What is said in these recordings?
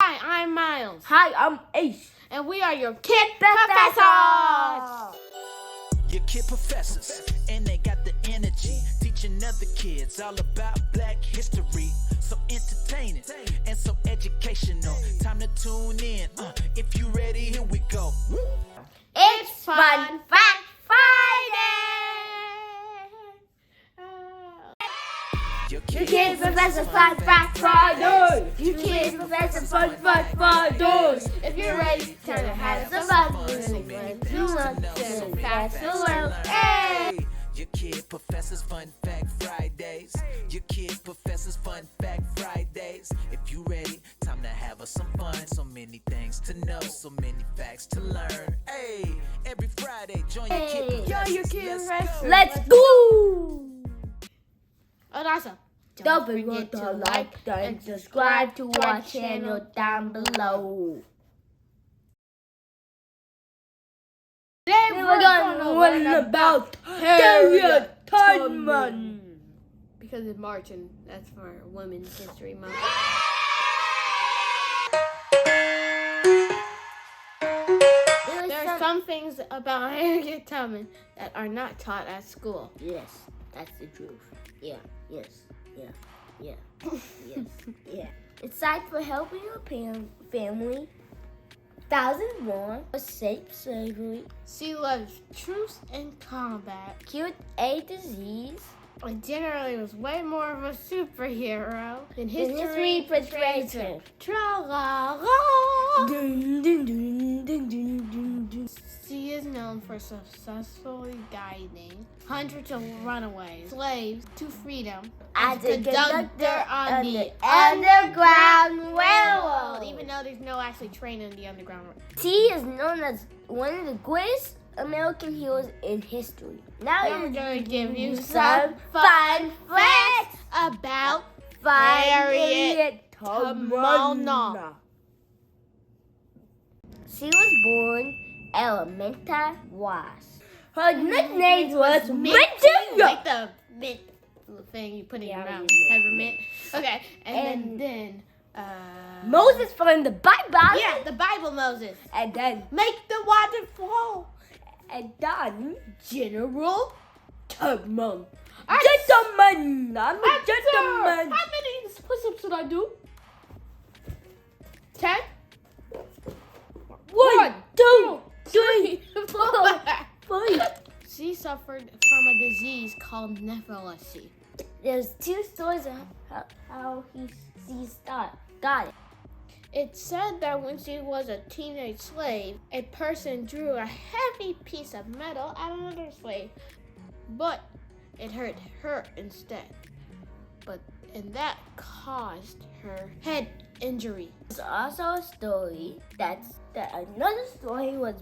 Hi, I'm Miles. Hi, I'm Ace. And we are your KID Professors! Your kid professors, and they got the energy, teaching other kids all about black history. So entertaining and so educational. Time to tune in. If you ready, here we go. It's Fun Fact Friday! Your You KID Professor's Fun Fact Friday! You KID Professor's Fun Fact Friday! If you're ready, turn your head Some up. fun you want to fast to learn. Hey! Your kid professors Fun Fact Fridays. Your kid professors Fun Fact Fridays. If you ready, time to have us some fun. So many things to know, so many facts to learn. Hey, every Friday, join your kid professors. Let's go! And also, Don't forget to like and subscribe to our channel down below. Today We're gonna learn about Harriet Tubman. Because it's March and that's for Women's History Month. There are some things about Harriet Tubman that are not taught at school. Yes, that's the truth. Yes. It's time for helping your family. Thousands more escaped slavery, She loves truce and combat, cured a disease, and generally was way more of a superhero than and history portrays her. Tra-la-la. Dun, dun, dun, dun, dun, dun, dun. She is known for successfully guiding hundreds of runaway slaves to freedom As a conductor on the Underground Railroad. even though there's no actually train in the Underground Railroad. She is known as one of the greatest American heroes in history. Now Now we're going to give you some some fun facts about Harriet Tubman. She was born Elementa Was. Her nickname was Minty. like the mint thing you put in your Yeah, mouth. mint. Peppermint. Okay, and then Moses from the Bible. yeah, the Bible Moses. And then Make the water flow. and then General Tubman. I- Gentleman. I'm a Answer. gentleman. How many push-ups should I do? 10? 1, 2, 3, 4. 5. She suffered from a disease called nephrology. There's two stories of how she got it. It said that when she was a teenage slave, a person drew a heavy piece of metal at another slave, but it hurt her instead. And that caused her head injury. There's also a story another story was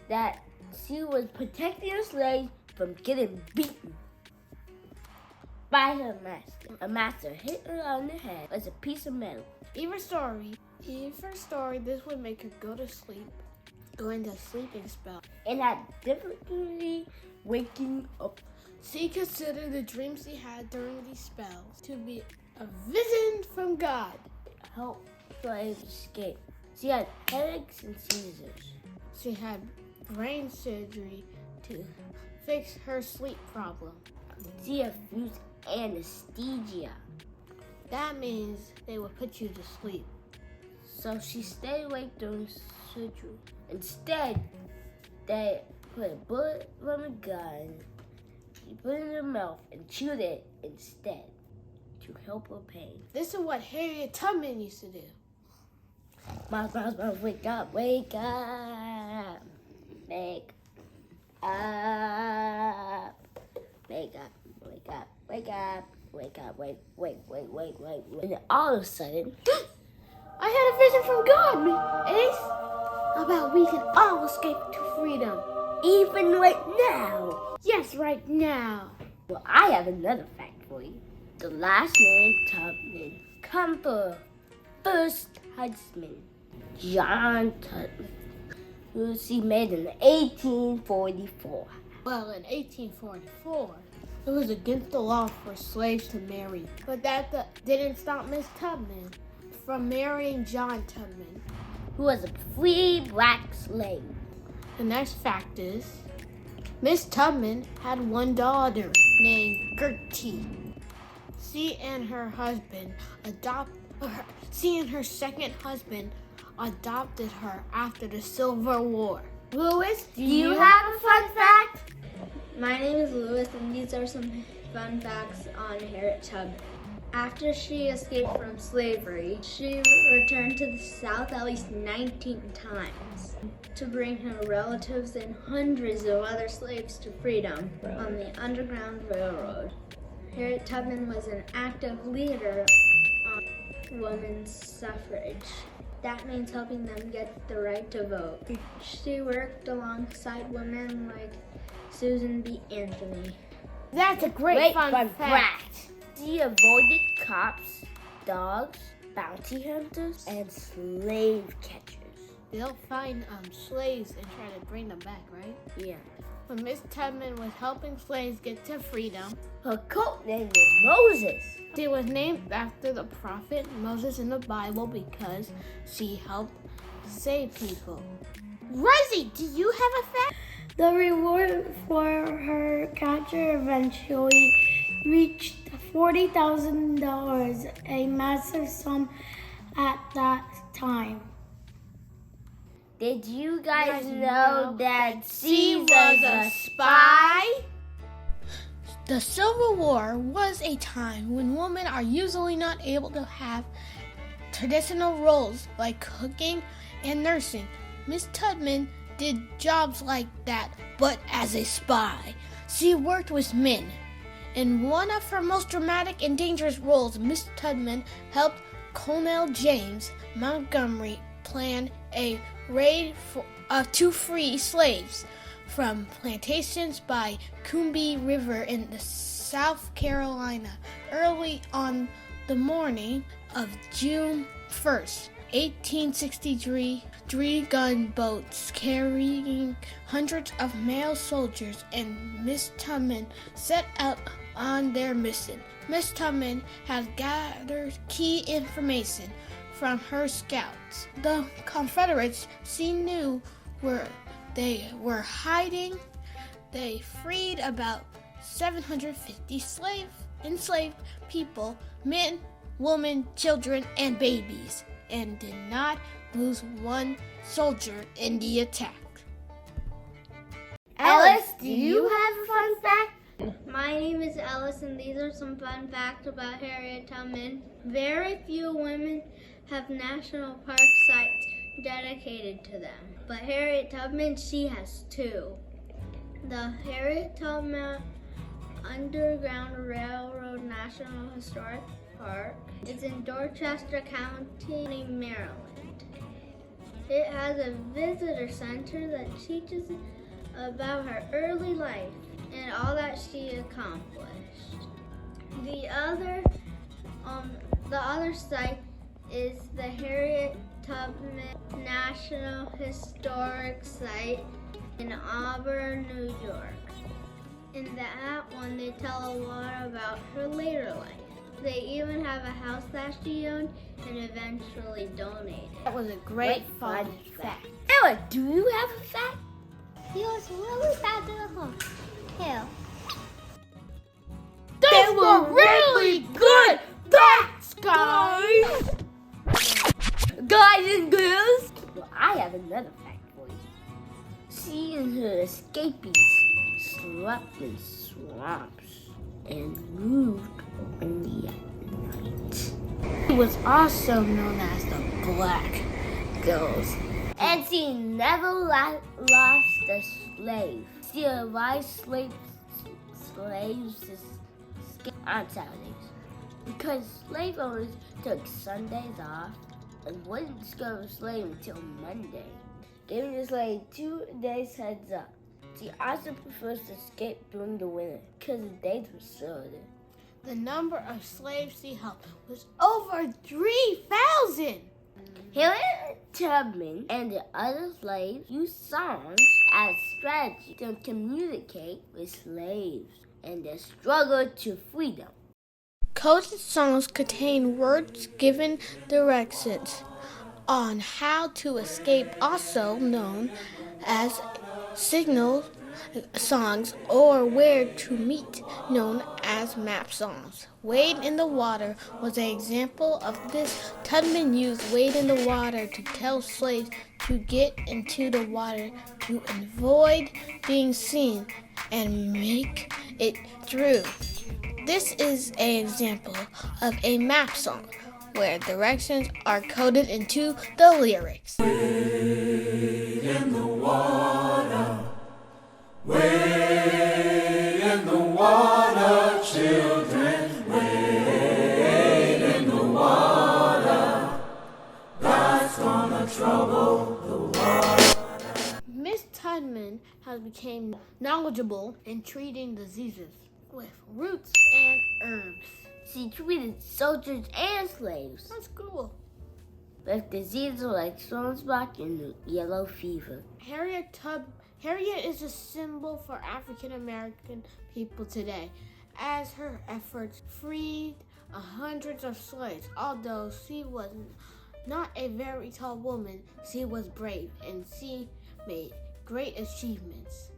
that she was protecting a slave from getting beaten by her master. A master hit her on the head with a piece of metal. Either story, this would make her go into a sleeping spell. And had difficulty waking up. She considered the dreams she had during these spells to be a vision from God. Help slaves escape. She had headaches and seizures. She had brain surgery to fix her sleep problem. She refused anesthesia. That means they would put you to sleep. So she stayed awake during surgery. Instead, they put a bullet from a gun. She put it in her mouth and chewed it instead to help her pain. This is what Harriet Tubman used to do. Mouse, wake up, wake up. Wake up. Wake up, wake up, wake up. Wake up, wait. And then all of a sudden, I had a vision from God, Ace, about we can all escape to freedom. even right now. Yes, right now. Well, I have another fact for you. The last name Tubman comes from first husband, John Tubman, who she made in 1844. Well, in 1844, it was against the law for slaves to marry. But that didn't stop Miss Tubman from marrying John Tubman. who was a free black slave. The next fact is, Miss Tubman had one daughter named Gertie. She and her second husband adopted her after the Civil War. Louis, do you have a fun fact? My name is Lewis, and these are some fun facts on Harriet Tubman. After she escaped from slavery, she returned to the South at least 19 times to bring her relatives and hundreds of other slaves to freedom on the Underground Railroad. Harriet Tubman was an active leader on women's suffrage. That means helping them get the right to vote. She worked alongside women like Susan B. Anthony. That's a great fun fact. fact. She avoided cops, dogs, bounty hunters, and slave catchers. They'll find slaves and try to bring them back, right? Yeah. When Miss Tubman was helping slaves get to freedom, Her coat name was Moses. she was named after the prophet Moses in the Bible because she helped save people. Ruzzi, do you have a fact? The reward for her capture eventually reached $40,000, a massive sum at that time. Did you guys know that she was a spy? The Civil War was a time when women are usually not able to have traditional roles like cooking and nursing. Miss Tubman did jobs like that, but as a spy. She worked with men. In one of her most dramatic and dangerous roles, Miss Tubman helped Colonel James Montgomery plan a raid to free slaves from plantations by Combahee River in South Carolina. Early on the morning of June 1st, 1863, 3 gunboats carrying hundreds of male soldiers and Miss Tubman set out on their mission. Miss Tubman had gathered key information from her scouts. The Confederates she knew where they were hiding. They freed about 750 enslaved people, men, women, children, and babies, and did not lose one soldier in the attack. Ellis, do you have a fun fact? My name is Ellis, and these are some fun facts about Harriet Tubman. Very few women have national park sites dedicated to them, but Harriet Tubman, she has 2. The Harriet Tubman Underground Railroad National Historic Park is in Dorchester County, Maryland. It has a visitor center that teaches about her early life and all that she accomplished. The other site is the Harriet Tubman National Historic Site in Auburn, New York. In that one, they tell a lot about her later life. They even have a house that she owned and eventually donated. That was a great fun fact. Ella, do you have a fact? He was really sad to the hill. Those were really good facts, guys! Guys and girls, well, I have another fact for you. She and her escapees slept in swamps and moved only at night. She was also known as the Black Girls. And she never lost a slave. She advised slaves to escape on Saturdays because slave owners took Sundays off and wouldn't discover a slave until Monday, giving the slave 2 days heads up. She also prefers to escape during the winter because the days were shorter. The number of slaves she helped was over 3,000. Harriet Tubman and the other slaves used songs as strategy to communicate with slaves and their struggle to freedom. Coded songs contain words given directions on how to escape, also known as signal songs, or where to meet, known as map songs. Wade in the Water was an example of this. Tubman used wade in the water to tell slaves to get into the water to avoid being seen and make it through. This is an example of a map song where directions are coded into the lyrics. Wade in the water, wade in the water, children, wade in the water, God's gonna trouble the water. Miss Tubman has become knowledgeable in treating diseases with roots and herbs. She treated soldiers and slaves That's cool. with diseases like smallpox and yellow fever. Harriet is a symbol for African American people today, as her efforts freed hundreds of slaves. Although she was not a very tall woman, she was brave and she made great achievements.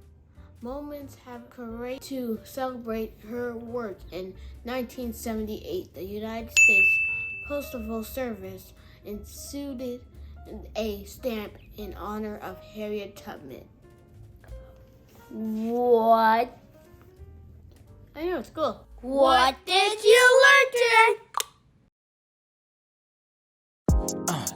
Moments have courage to celebrate her work. In 1978, the United States Postal Service issued a stamp in honor of Harriet Tubman. What? I know, it's cool. What did you learn today?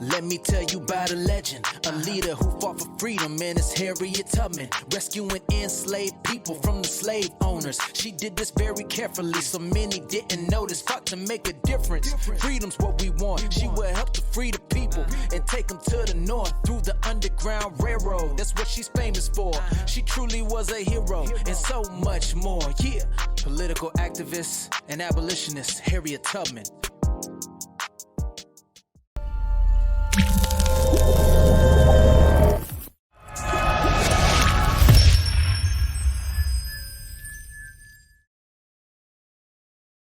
Let me tell you about a legend, a leader who fought for freedom, and it's Harriet Tubman, rescuing enslaved people from the slave owners. She did this very carefully, so many didn't notice. Fought to make a difference. Freedom's what we want. She will help to free the people and take them to the north through the Underground Railroad. That's what she's famous for. She truly was a hero and so much more. Yeah, political activist and abolitionist Harriet Tubman.